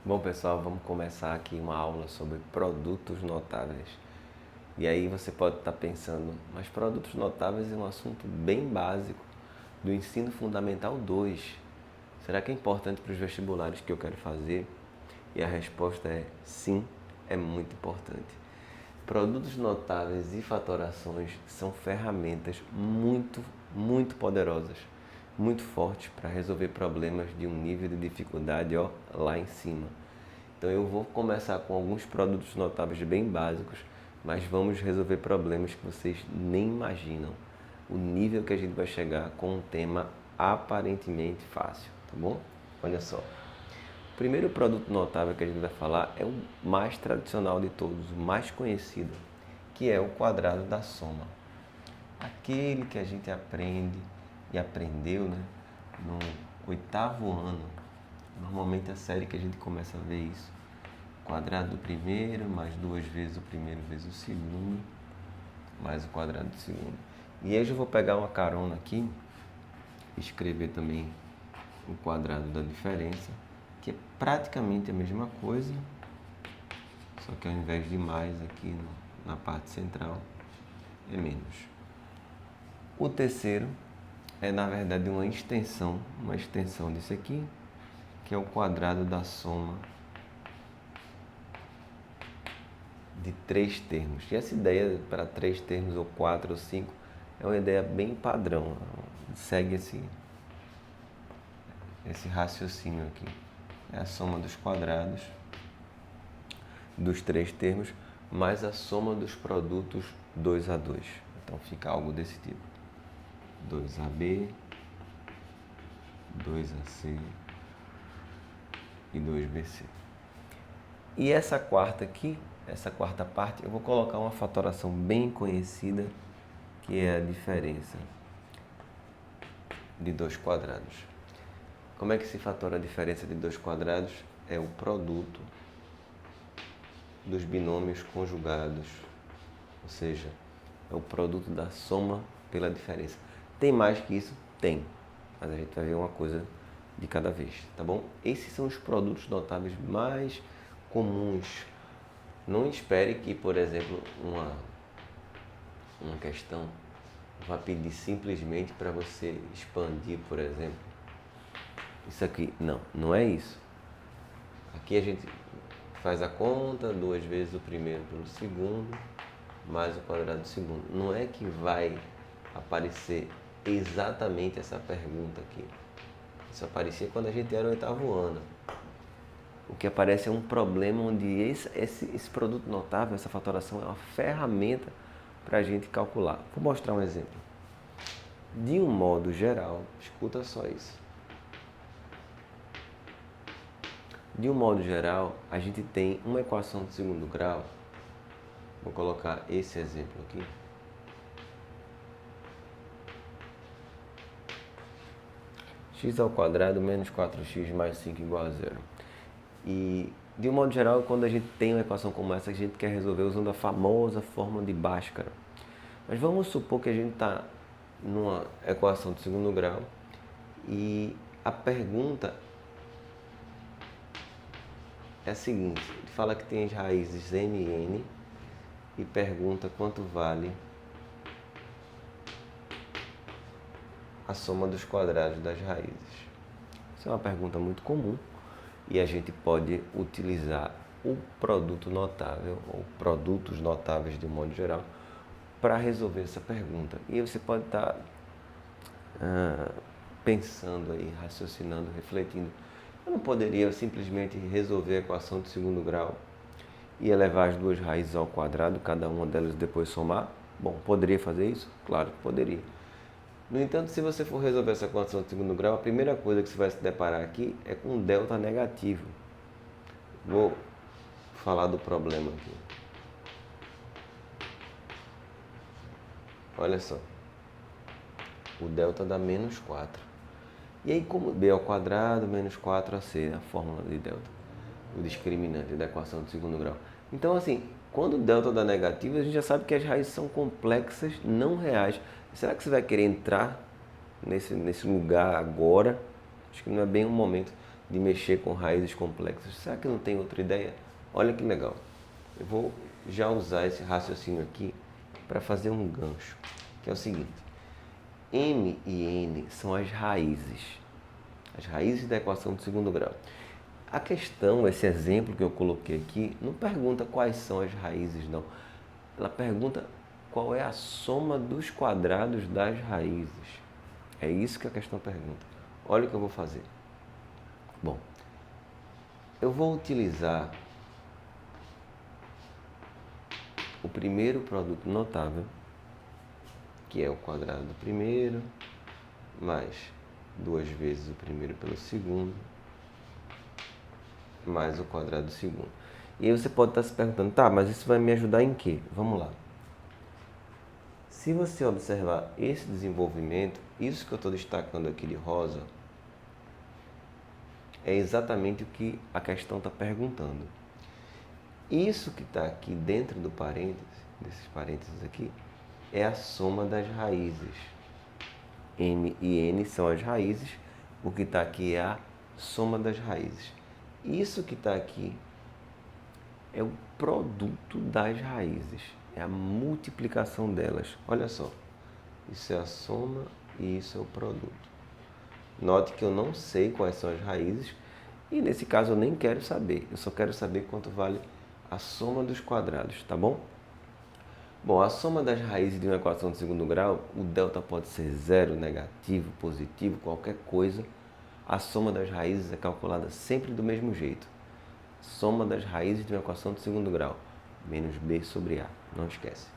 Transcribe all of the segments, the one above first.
Bom, pessoal, vamos começar aqui uma aula sobre produtos notáveis. E aí você pode estar pensando, mas produtos notáveis é um assunto bem básico do ensino fundamental 2. Será que é importante para os vestibulares que eu quero fazer? E a resposta é sim, é muito importante. Produtos notáveis e fatorações são ferramentas muito poderosas, muito fortes para resolver problemas de um nível de dificuldade lá em cima. Então eu vou começar com alguns produtos notáveis bem básicos, mas vamos resolver problemas que vocês nem imaginam. O nível que a gente vai chegar com um tema aparentemente fácil, tá bom? Olha só. O primeiro produto notável que a gente vai falar é o mais tradicional de todos, o mais conhecido, que é o quadrado da soma. Aquele que a gente aprende e aprendeu, né, no oitavo ano. Normalmente é a série que a gente começa a ver isso. Quadrado do primeiro, mais duas vezes o primeiro vezes o segundo, mais o quadrado do segundo. E hoje eu vou pegar uma carona aqui, escrever também o quadrado da diferença, que é praticamente a mesma coisa, só que ao invés de mais aqui na parte central, é menos. O terceiro é na verdade uma extensão desse aqui, que é o quadrado da soma de três termos. E essa ideia para três termos, ou quatro, ou cinco, é uma ideia bem padrão. Segue esse raciocínio aqui. É a soma dos quadrados dos três termos, mais a soma dos produtos 2 a 2. Então fica algo desse tipo. 2AB, 2AC e 2BC. E essa quarta aqui, essa quarta parte, eu vou colocar uma fatoração bem conhecida, que é a diferença de dois quadrados. Como é que se fatora a diferença de dois quadrados? É o produto dos binômios conjugados, ou seja, é o produto da soma pela diferença. Tem mais que isso? Tem, mas a gente vai ver uma coisa de cada vez, tá bom? Esses são os produtos notáveis mais comuns. Não espere que, por exemplo, uma questão vá pedir simplesmente para você expandir, por exemplo, isso aqui. Não é isso. Aqui a gente faz a conta, duas vezes o primeiro pelo segundo, mais o quadrado do segundo. Não é que vai aparecer exatamente essa pergunta aqui. Isso aparecia quando a gente era no oitavo ano. O que aparece é um problema onde esse produto notável, essa fatoração, é uma ferramenta para a gente calcular. Vou mostrar um exemplo. De um modo geral, escuta só isso. De um modo geral, a gente tem uma equação de segundo grau. Vou colocar esse exemplo aqui. X ao quadrado menos 4x mais 5 igual a zero. E, de um modo geral, quando a gente tem uma equação como essa, a gente quer resolver usando a famosa fórmula de Bhaskara. Mas vamos supor que a gente está numa equação de segundo grau e a pergunta é a seguinte: ele fala que tem as raízes m e n e pergunta quanto vale a soma dos quadrados das raízes. Isso é uma pergunta muito comum e a gente pode utilizar o produto notável ou produtos notáveis de um modo geral para resolver essa pergunta. E você pode estar pensando aí, raciocinando, refletindo. Eu não poderia simplesmente resolver a equação de segundo grau e elevar as duas raízes ao quadrado, cada uma delas depois somar? Bom, poderia fazer isso? Claro que poderia. No entanto, se você for resolver essa equação de segundo grau, a primeira coisa que você vai se deparar aqui é com um delta negativo. Vou falar do problema aqui. Olha só. O delta dá menos 4. E aí, como b ao quadrado menos 4ac, a fórmula de delta, o discriminante da equação de segundo grau. Então, assim, quando o delta dá negativo, a gente já sabe que as raízes são complexas, não reais. Será que você vai querer entrar nesse lugar agora? Acho que não é bem o momento. de mexer com raízes complexas. Será que não tem outra ideia? Olha que legal. Eu vou já usar esse raciocínio aqui para fazer um gancho, que é o seguinte. M e N são as raízes da equação de segundo grau. A questão, esse exemplo que eu coloquei aqui, não pergunta quais são as raízes, não. Ela pergunta qual é a soma dos quadrados das raízes. É isso que a questão pergunta. Olha o que eu vou fazer. Bom, eu vou utilizar o primeiro produto notável, que é o quadrado do primeiro, mais 2 vezes o primeiro pelo segundo, mais o quadrado do segundo. E aí você pode estar se perguntando, tá, mas isso vai me ajudar em quê? Vamos lá. Se você observar esse desenvolvimento, isso que eu estou destacando aqui de rosa, é exatamente o que a questão está perguntando. Isso que está aqui dentro do parênteses, desses parênteses aqui, é a soma das raízes. M e N são as raízes, o que está aqui é a soma das raízes. Isso que está aqui é o produto das raízes, é a multiplicação delas. Olha só, isso é a soma e isso é o produto. Note que eu não sei quais são as raízes e nesse caso eu nem quero saber, eu só quero saber quanto vale a soma dos quadrados, tá bom? Bom, a soma das raízes de uma equação de segundo grau, o delta pode ser zero, negativo, positivo, qualquer coisa. A soma das raízes é calculada sempre do mesmo jeito. Soma das raízes de uma equação de segundo grau, menos b sobre a, não esquece.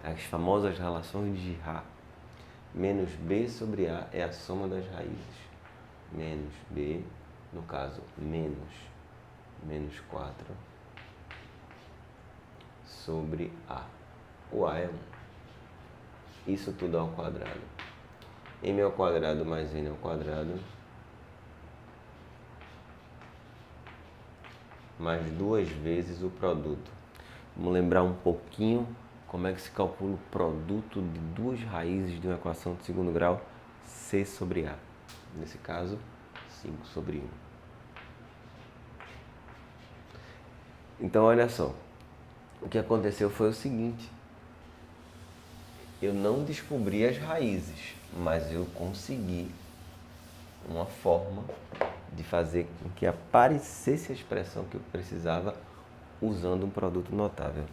As famosas relações de Girard. Menos b sobre a é a soma das raízes. Menos b, no caso, menos 4 sobre a. O a é 1. Isso tudo ao quadrado. M ao quadrado mais n ao quadrado mais 2 vezes o produto. Vamos lembrar um pouquinho como é que se calcula o produto de duas raízes de uma equação de segundo grau, c sobre a. Nesse caso, 5 sobre 1. Então, olha só. O que aconteceu foi o seguinte. Eu não descobri as raízes, mas eu consegui uma forma de fazer com que aparecesse a expressão que eu precisava usando um produto notável.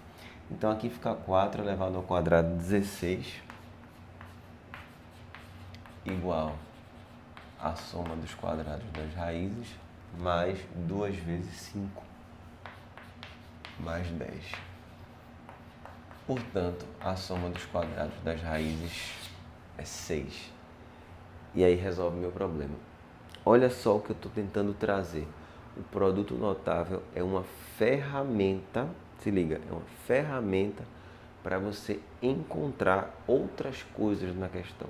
Então aqui fica 4 elevado ao quadrado 16 igual a soma dos quadrados das raízes mais 2 vezes 5 mais 10. Portanto, a soma dos quadrados das raízes é 6. E aí resolve meu problema. Olha só o que eu estou tentando trazer. O produto notável é uma ferramenta, se liga, é uma ferramenta para você encontrar outras coisas na questão.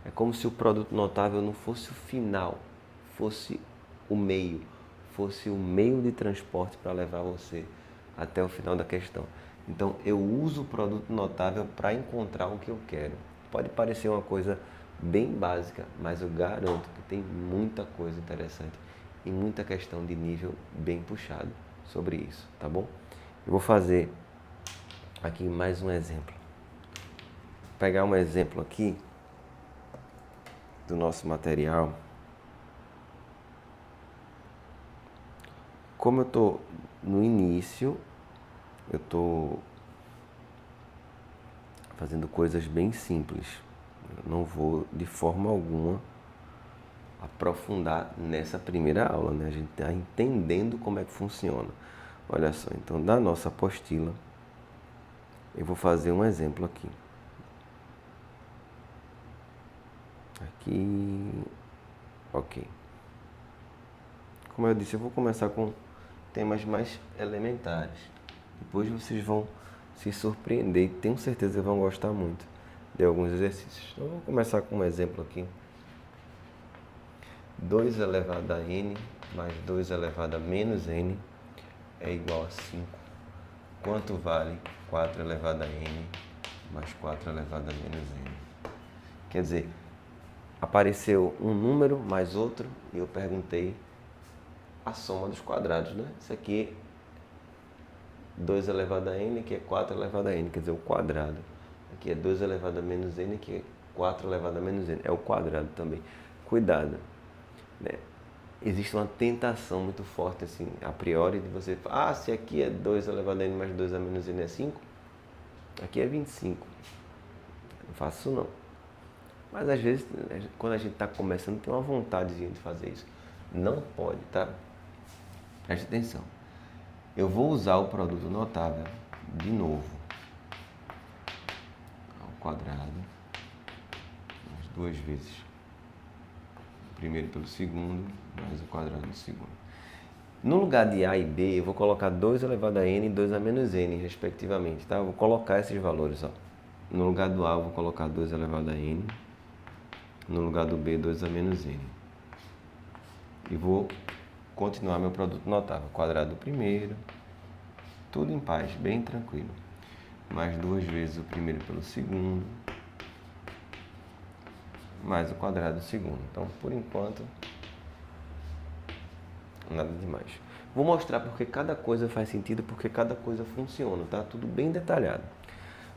É como se o produto notável não fosse o final, fosse o meio de transporte para levar você até o final da questão. Então, eu uso o produto notável para encontrar o que eu quero. Pode parecer uma coisa bem básica, mas eu garanto que tem muita coisa interessante e muita questão de nível bem puxado sobre isso, tá bom? Eu vou fazer aqui mais um exemplo. Vou pegar um exemplo aqui do nosso material. Como eu estou no início, eu estou fazendo coisas bem simples. Eu não vou de forma alguma aprofundar nessa primeira aula, né? A gente está entendendo como é que funciona. Olha só, então da nossa apostila, eu vou fazer um exemplo aqui. Aqui, ok. Como eu disse, eu vou começar com temas mais elementares. Depois vocês vão se surpreender e tenho certeza que vão gostar muito de alguns exercícios. Então, eu vou começar com um exemplo aqui. 2 elevado a n mais 2 elevado a menos n é igual a 5. Quanto vale 4 elevado a n mais 4 elevado a menos n? Quer dizer, apareceu um número mais outro e eu perguntei a soma dos quadrados, né? Isso aqui 2 elevado a n, que é 4 elevado a n, quer dizer, o quadrado. Aqui é 2 elevado a menos n, que é 4 elevado a menos n, é o quadrado também. Cuidado, né? Existe uma tentação muito forte, assim, a priori, de você falar, se aqui é 2 elevado a n mais 2 a menos n é 5, aqui é 25. Não faço isso não. Mas às vezes, quando a gente está começando, tem uma vontadezinha de fazer isso. Não pode, tá? Preste atenção. Eu vou usar o produto notável de novo. Ao quadrado, mais 2 vezes o primeiro pelo segundo, mais o quadrado do segundo. No lugar de A e B, eu vou colocar 2 elevado a n e 2 a menos n, respectivamente, tá? Eu vou colocar esses valores, ó. No lugar do A, eu vou colocar 2 elevado a n. No lugar do B, 2 a menos n. E vou continuar meu produto notável. Quadrado do primeiro, tudo em paz, bem tranquilo. Mais 2 vezes o primeiro pelo segundo, mais o quadrado do segundo. Então, por enquanto, nada demais. Vou mostrar porque cada coisa faz sentido, porque cada coisa funciona, tá? Tudo bem detalhado.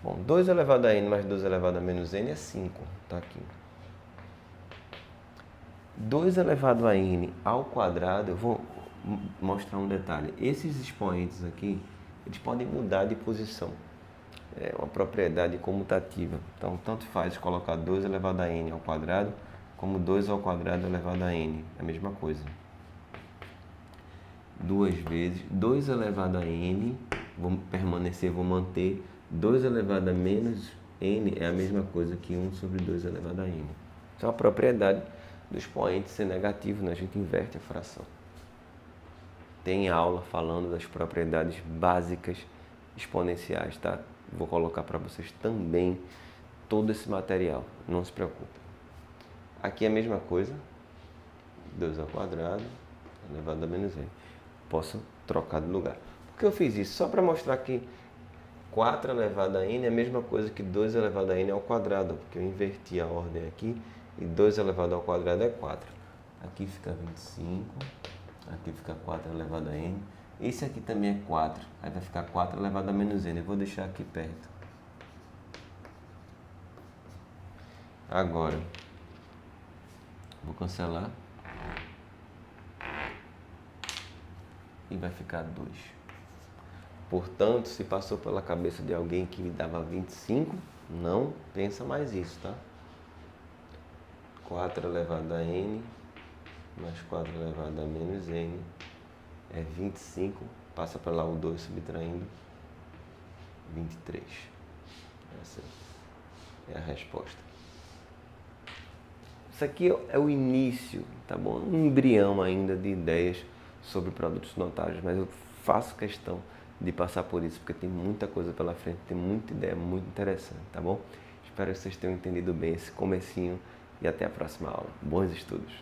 Bom, 2 elevado a n mais 2 elevado a menos n é 5, tá aqui. 2 elevado a n ao quadrado, eu vou mostrar um detalhe. Esses expoentes aqui, eles podem mudar de posição. É uma propriedade comutativa. Então, tanto faz colocar 2 elevado a n ao quadrado, como 2 ao quadrado elevado a n. É a mesma coisa. 2 vezes 2 elevado a n, vou permanecer, vou manter. 2 elevado a menos n é a mesma coisa que 1 sobre 2 elevado a n. Isso é uma propriedade do expoente ser negativo, né? A gente inverte a fração. Tem aula falando das propriedades básicas exponenciais, tá? Vou colocar para vocês também todo esse material, não se preocupe. Aqui é a mesma coisa, 2 ao quadrado elevado a menos n. Posso trocar de lugar. Por que eu fiz isso? Só para mostrar que 4 elevado a n é a mesma coisa que 2 elevado a n ao quadrado, porque eu inverti a ordem aqui e 2 elevado ao quadrado é 4. Aqui fica 25, aqui fica 4 elevado a n. Esse aqui também é 4, aí vai ficar 4 elevado a menos n. Eu vou deixar aqui perto. Agora, vou cancelar. E vai ficar 2. Portanto, se passou pela cabeça de alguém que me dava 25, não pensa mais isso, tá? 4 elevado a n mais 4 elevado a menos n é 25. Passa para lá o 2 subtraindo 23. Essa é a resposta. Isso aqui é o início, tá bom? Um embrião ainda de ideias sobre produtos notáveis, mas eu faço questão de passar por isso, porque tem muita coisa pela frente, tem muita ideia muito interessante, tá bom? Espero que vocês tenham entendido bem esse comecinho e até a próxima aula. Bons estudos!